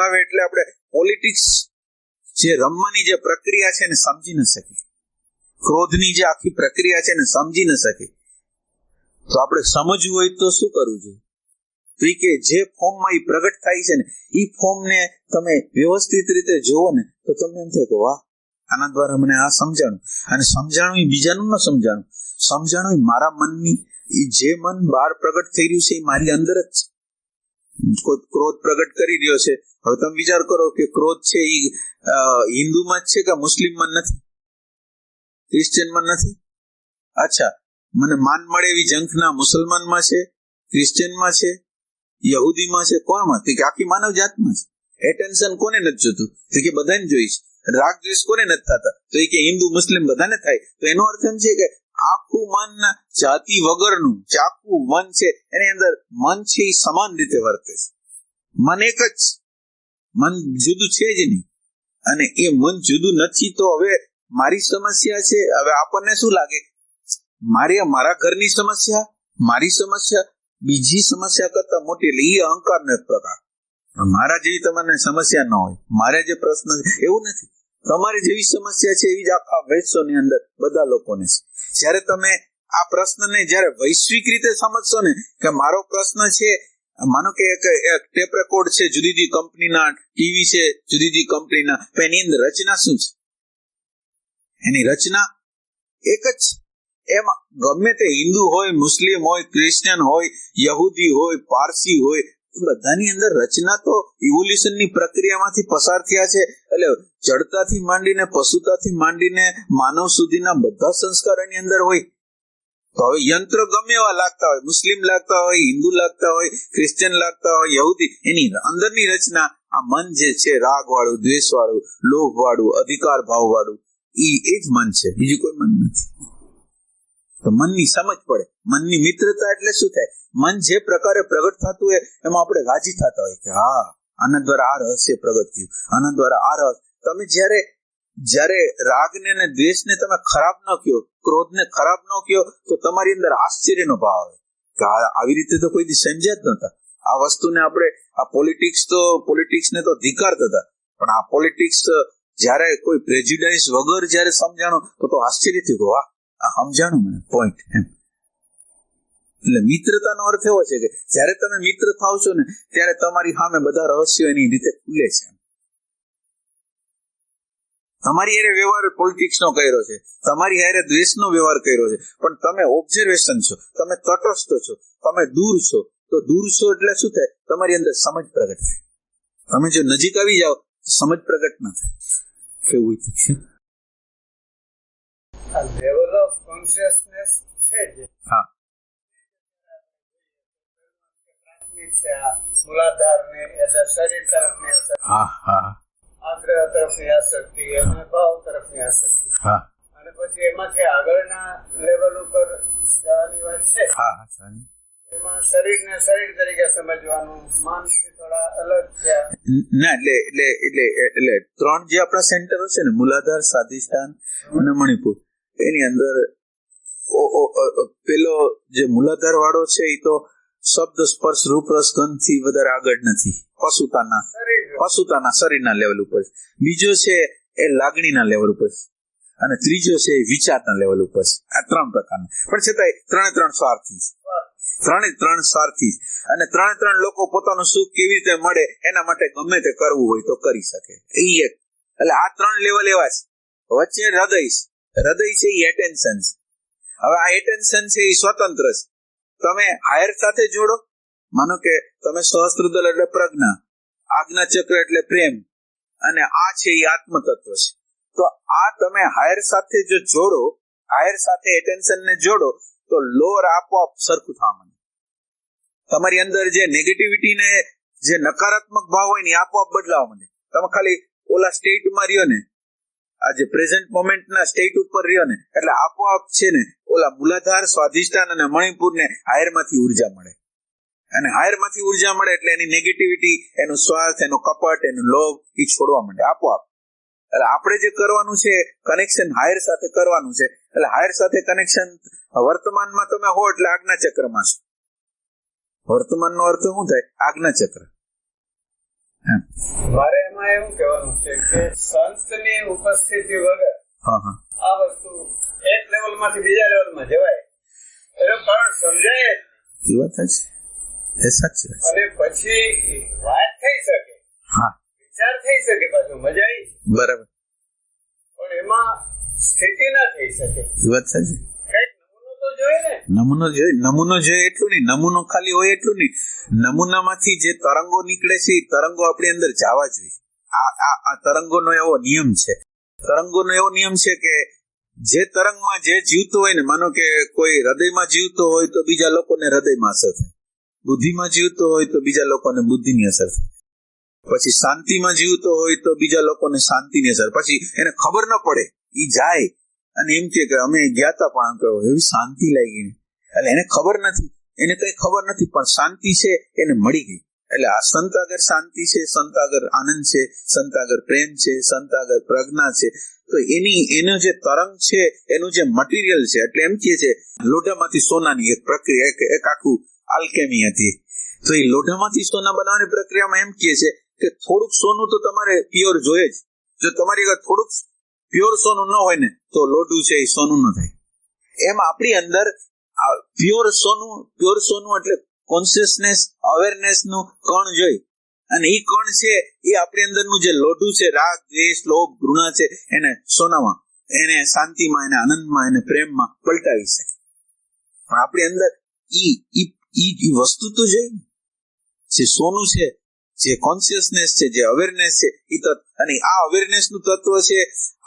આવે એટલે આપણે પોલિટિક્સ જે રમવાની જે પ્રક્રિયા છે એને સમજી ન શકી, ક્રોધની જે આખી પ્રક્રિયા છે એને સમજી ન શકી. તો આપણે સમજવું હોય તો શું કરવું જોઈએ? તો કે જે ફોર્મમાં એ પ્રગટ થાય છે ને એ ફોર્મને તમે વ્યવસ્થિત રીતે જોવો ને તો તમને એમ થાય કે વાહ, આના દ્વારા મને આ સમજાણું. અને સમજાણું એ બીજાનું ન સમજાણું એ મારા મનની, એ જે મન બહાર પ્રગટ થઈ રહ્યું છે એ મારી અંદર જ છે. કોઈ ક્રોધ પ્રગટ કરી રહ્યો છે, હવે તમે વિચાર કરો કે ક્રોધ છે એ હિન્દુમાં જ છે કે મુસ્લિમમાં નથી, ક્રિશ્ચિયનમાં નથી? અચ્છા, મને માન મળે એવી ઝંખના મુસલમાનમાં છે, ક્રિશ્ચિયનમાં છે, યહૂદીમાં છે, કોણમાં? તો કે આખી માનવ જાતમાં છે. એટેન્શન કોને નથી જોતું? તો કે બધાને જોઈ છે. રાગ દ્વેષ કોને નથી થતા? તો એ કે હિન્દુ મુસ્લિમ બધાને થાય. તો એનો અર્થ એમ છે કે આખું મન જાતિ વગરનું જે આખું મન છે એની અંદર મન છે એ સમાન રીતે વર્તે છે. મન એક જ, મન જુદું છે જ નહીં. અને એ મન જુદું નથી તો હવે મારી સમસ્યા છે. હવે આપણને શું લાગે, મારા ઘરની સમસ્યા, મારી સમસ્યા બીજી સમસ્યા કરતા મોટી, એટલે એ અહંકારનો એક પ્રકાર. મારા જેવી તમને સમસ્યા ન હોય, મારે જે પ્રશ્ન છે એવું નથી, તમારી જેવી સમસ્યા છે એવી જ આખા વિશ્વની અંદર બધા લોકોને છે. જ્યારે તમે આ પ્રશ્નને જ્યારે વૈશ્વિક રીતે સમજશો ને કે મારો પ્રશ્ન છે, માનો કે એક ટેપ રેકોર્ડ છે જુદી જુદી કંપનીના, ટીવી છે જુદી જુદી કંપનીના, તો એની અંદર રચના શું છે? એની રચના એક જ છે. એમાં ગમે તે હિન્દુ હોય, મુસ્લિમ હોય, ક્રિશ્ચિયન હોય, યહૂદી હોય, પારસી હોય, બધાની અંદર રચના તો ઇવોલ્યુશનની પ્રક્રિયામાંથી પસાર થયા છે. એટલે જડતાથી માંડીને પશુતાથી માંડીને માનવ સુધીના બધા સંસ્કાર એની અંદર હોય. તો હવે યંત્ર ગમે એવા લાગતા હોય, મુસ્લિમ લાગતા હોય, હિન્દુ લાગતા હોય, ક્રિશ્ચિયન લાગતા હોય, યહૂદી, એની અંદરની રચના આ મન જે છે, રાગ વાળું, દ્વેષ વાળું, લોભ વાળું, અધિકાર ભાવ વાળું, એ જ મન છે, બીજું કોઈ મન નથી. તો મનની સમજ પડે. મનની મિત્રતા એટલે શું થાય? મન જે પ્રકારે પ્રગટ થતું હોય એમાં આપણે રાજી થતા હોય કે હા, આના દ્વારા આ રહસ્ય પ્રગટ થયું, આના દ્વારા આ રહસ્ય. તમે જ્યારે રાગને અને દ્વેષને તમે ખરાબ ન કહો, ક્રોધને ખરાબ ન કહો, તો તમારી અંદર આશ્ચર્યનો ભાવ આવે કે આવી રીતે તો કોઈ દી સમજ્યા જ નતા. આ વસ્તુને આપણે આ પોલિટિક્સને તો ધિક્કારતા હતા, પણ આ પોલિટિક્સ જ્યારે કોઈ પ્રેજ્યુડાઇઝ વગર જ્યારે સમજાણો તો આશ્ચર્ય થયું કે વાહ, આ સમજાણું મને પોઈન્ટ એમ. એટલે મિત્રતાનો અર્થ એવો છે કે જ્યારે તમે મિત્ર થાવ છો ને ત્યારે તમારી સામે બધા રહસ્યો એની રીતે ખુલે છે. તમારી હારે વ્યવહાર પોલિટિક્સનો કર્યો છે, તમારી હારે દ્વેષનો વ્યવહાર કર્યો છે, પણ તમે ઓબ્ઝર્વેશન છો, તમે તટસ્થ છો, તમે દૂર છો. તો દૂર છો એટલે શું થાય? તમારી અંદર સમજ પ્રગટ થાય. તમે જો નજીક આવી જાઓ તો સમજ પ્રગટ ના થાય. કેવું છે?
લેવલ ઓફ કોન્શિયસનેસ છે જે
હા,
પ્રાથમિક છે, આ મૂલાધારને શરીર તરફની અસર,
હા, હા,
આગ્રહ તરફની આસક્તિ અને ભાવ તરફની આસક્તિ,
હા,
અને પછી એમાંથી આગળના લેવલ ઉપર જવાની વાત છે.
હા,
એમાં એમાં શરીરને શરીર તરીકે સમજવાનું, માનથી થોડા અલગ છે.
ના એટલે ત્રણ જે આપણા સેન્ટરો છે ને, મૂલાધાર, સ્વાધિષ્ઠાન અને મણિપુર, એની અંદર પેલો જે મૂલાધાર વાળો છે એ તો શબ્દ, સ્પર્શ, રૂપ, રસ, ગંધ થી વધારે આગળ નથી, પશુતાના શરીરના લેવલ ઉપર. બીજો છે એ લાગણીના લેવલ ઉપર, અને ત્રીજો છે એ વિચારના લેવલ ઉપર. આ ત્રણ પ્રકારના, પણ છતાંય ત્રણ સ્વાર્થી, ત્રણ સ્વાર્થી, અને ત્રણ લોકો પોતાનું સુખ કેવી રીતે મળે એના માટે ગમે તે કરવું હોય તો કરી શકે. એ એક એટલે આ ત્રણ લેવલ એવા છે. વચ્ચે હૃદય છે એ એટેન્શન છે. હવે આ એટેન્શન છે એ સ્વતંત્ર છે. તમે હાયર સાથે જોડો, માનો કે તમે સહસ્ત્રદલ એટલે પ્રજ્ઞા, આજ્ઞા ચક્ર એટલે પ્રેમ, અને આ છે એ આત્મ તત્વ છે. તો આ તમે હાયર સાથે જો જોડો, હાયર સાથે એટેન્શન ને જોડો, તો લોઅર આપોઆપ સરખું થવા માંડે. તમારી અંદર જે નેગેટિવિટી ને જે નકારાત્મક ભાવ હોય ને આપોઆપ બદલાવા માંડે. તમે ખાલી ઓલા સ્ટેટમાં રહ્યો ને, આ જે પ્રેઝન્ટ મોમેન્ટ ના સ્ટેટ ઉપર રહ્યો ને, એટલે આપોઆપ છે ને ઓલા મૂલાધાર, સ્વાધિષ્ઠાન અને મણિપુર ને હાયર માંથી ઉર્જા મળે. અને હાયર માંથી ઉર્જા મળે એટલે એની નેગેટિવિટી, એનું સ્વાર્થ, એનો કપટ, એનું લોભ એ છોડવા માંડે આપોઆપ. એટલે આપણે જે કરવાનું છે કનેક્શન હાયર સાથે કરવાનું છે. એટલે હાયર સાથે કનેક્શન વર્તમાનમાં તમે હો એટલે આજ્ઞા ચક્રમાં છો. વર્તમાનનો અર્થ શું થાય? આજ્ઞા ચક્ર.
મારે એમાં એવું કહેવાનું છે કે સંતની ઉપસ્થિતિ વગર આ વસ્તુ એક લેવલમાંથી બીજા લેવલમાં જવાય એનું કારણ સમજાય
એ વાત છે, એ સાચી વાત.
અને પછી વાત થઈ શકે, વિચાર થઈ શકે, પાછું મજા આવી,
બરાબર,
પણ એમાં સ્થિતિ ના થઈ શકે.
એ વાત સાચી.
નમૂનો
જોઈએ એટલું નહીં, નમૂનો ખાલી હોય એટલું નહીં, નમૂનામાંથી જે તરંગો નીકળે છે એ તરંગો આપણી અંદર જવા જોઈએ. આ તરંગોનો એવો નિયમ છે, કે જે તરંગમાં જે જીવતું હોય ને, માનો કે કોઈ હૃદયમાં જીવતો હોય તો બીજા લોકોને હૃદયમાં અસર થાય, બુદ્ધિમાં જીવતો હોય તો બીજા લોકોને બુદ્ધિની અસર થાય, પછી શાંતિમાં જીવતો હોય તો બીજા લોકોને શાંતિની અસર, પછી એને ખબર ન પડે એ જાય અને એમ કે અમે ગયા હતા પણ એવી શાંતિ લાગી, એટલે એને ખબર નથી, એને કઈ ખબર નથી, પણ શાંતિ છે એને મળી ગઈ. એટલે આ સંત આગળ શાંતિ છે, સંત આગળ આનંદ છે, સંત આગળ પ્રેમ છે, સંત આગળ પ્રજ્ઞા છે, તો એનો જે તરંગ છે, એનું જે મટીરિયલ છે, એટલે એમ કે છે લોઢામાંથી સોનાની એક પ્રક્રિયા, એક આખું આલ્કેમી હતી. તો એ લોઢામાંથી સોના બનાવવાની પ્રક્રિયામાં એમ કે છે કે થોડુંક સોનું તો તમારે પ્યોર જોઈએ જ. જો તમારી આગળ થોડુંક પ્યોર સોનું ન હોય ને તો લોઢું છે એ સોનું ન થાય. એમ આપણી અંદર પ્યોર સોનું એટલે કોન્શિયસનેસ, અવેરનેસ નું કણ જોઈ, અને એ કણ છે એ આપણી અંદરનું જે લોઢું છે, રાગ, દ્વેષ, લોભ, ઘૃણા છે, એને સોનામાં, એને શાંતિમાં, એને આનંદમાં, એને પ્રેમમાં પલટાવી શકે. પણ આપણી અંદર ઈ વસ્તુ તો જોઈ, જે સોનું છે, જે કોન્શિયસનેસ છે, જે અવેરનેસ છે, એ તત્વ, અને આ અવેરનેસ નું તત્વ છે,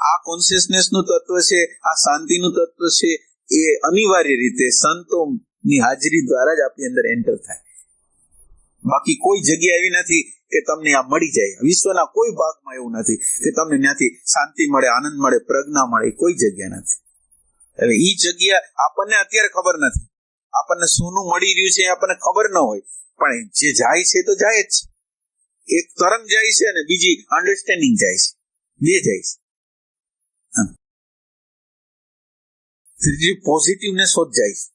આ કોન્શિયસનેસ નું તત્વ છે, આ શાંતિનું તત્વ છે, એ અનિવાર્ય રીતે સંતોની હાજરી દ્વારા જ આપણી અંદર એન્ટર થાય. બાકી કોઈ જગ્યા એવી નથી કે તમને આ મળી જાય. વિશ્વના કોઈ ભાગમાં એવું નથી કે તમને ત્યાંથી શાંતિ મળે, આનંદ મળે, પ્રજ્ઞા મળે, કોઈ જગ્યા નથી. એટલે ઈ જગ્યા આપણને અત્યારે ખબર નથી, આપણને સોનું મળી રહ્યું છે આપણને ખબર ન હોય, પણ જે જાય છે તો જાય જ છે. એક તરંગ જાય છે અને બીજી અન્ડરસ્ટેન્ડિંગ જાય છે, બે જાય છે. ત્રીજી પોઝિટિવનેસ જ જાય છે.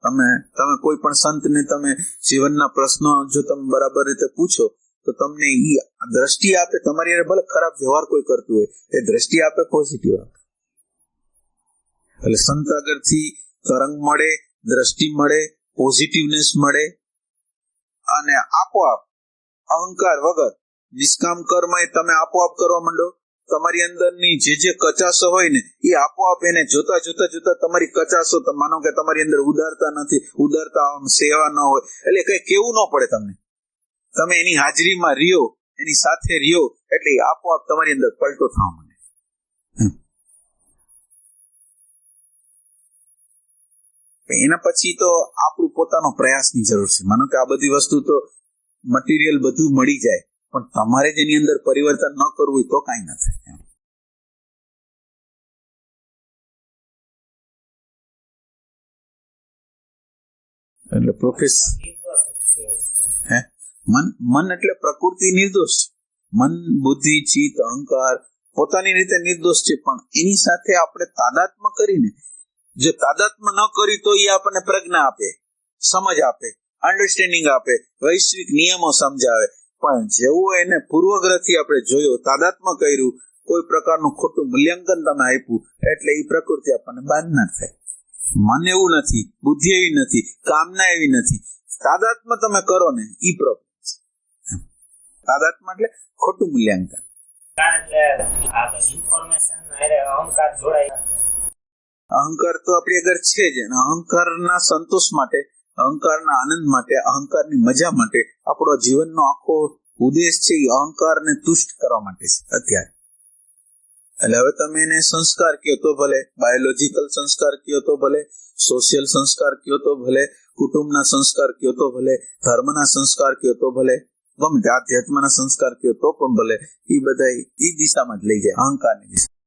તમે કોઈ પણ સંતને તમે જીવનના પ્રશ્નો જો તમે બરાબર રીતે પૂછો તો તમને ઈ દ્રષ્ટિ આપે. તમારી યારે ભલે ખરાબ વ્યવહાર કોઈ કરતું હોય, એ દ્રષ્ટિ આપે, પોઝિટિવ આપે. એટલે સંત આગળથી તરંગ મળે, દ્રષ્ટિ મળે, પોઝિટિવનેસ મળે, અને આપોઆપ અહંકાર વગર નિષ્કામ કર્મ એ તમે આપોઆપ કરવા માંડો. તમારી અંદરની જે કચાસો હોય ને એ આપોઆપ એને જોતા તમારી કચાસો, માનો કે તમારી અંદર ઉદારતા નથી, ઉદારતા સેવા ન હોય, એટલે કઈ કેવું ન પડે તમને. તમે એની હાજરીમાં રહ્યો, એની સાથે રહ્યો, એટલે આપોઆપ તમારી અંદર પલટો થવા માંડે. એના પછી તો આપણું પોતાનો પ્રયાસની જરૂર છે. માનો કે આ બધી વસ્તુ તો મટીરિયલ બધું મળી જાય, પણ તમારે જ એની અંદર પરિવર્તન ન કરવું હોય તો કઈ ના થાય. એટલે પ્રોફેસ
નિર્દોષ જ છે એ વસ્તુ.
હે મન એટલે પ્રકૃતિ નિર્દોષ છે. મન, બુદ્ધિ, ચિત્ત, અહંકાર પોતાની રીતે નિર્દોષ છે, પણ એની સાથે આપણે તાદાત્મ્ય કરીને, જે તાદાત્મ્ય ન કરી તો એ આપણને પ્રજ્ઞા આપે, સમજ આપે, અન્ડરસ્ટેન્ડિંગ આપે, વૈશ્વિક નિયમો સમજાવે. પણ જેવું એને પૂર્વગ્રહથી આપણે જોયો, તાદાત્મ્ય કર્યું, કોઈ પ્રકારનું ખોટું મૂલ્યાંકન તમે આપ્યું, એટલે એ પ્રકૃતિ આપણને બાંધનાર થાય. મન એવું નથી, બુદ્ધિ એવી નથી, કામના એવી નથી. તાદાત્મ્ય તમે કરો ને ઈ પ્રોબ્લેમ છે. તાદાત્મ્ય એટલે ખોટું મૂલ્યાંકન.
કારણ એટલે આ ઇન્ફોર્મેશન હારે અહંકાર જોડાય નથી.
અહંકાર તો આપણી આગળ છે જ, અને અહંકારના સંતોષ માટે, અહંકારના આનંદ માટે, અહંકારની મજા માટે આપણો જીવનનો આખો ઉદ્દેશ છે એ અહંકારને તુષ્ટ કરવા માટે છે અત્યારે. એટલે હવે તમે એને સંસ્કાર કહો તો ભલે, બાયોલોજીકલ સંસ્કાર કહો તો ભલે, સોશિયલ સંસ્કાર કહો તો ભલે, કુટુંબના સંસ્કાર કહો તો ભલે, ધર્મના સંસ્કાર કહો તો ભલે, ગમે તે આધ્યાત્મના સંસ્કાર કહો તો પણ ભલે, એ બધા એ દિશામાં જ લઈ જાય, અહંકારની દિશા.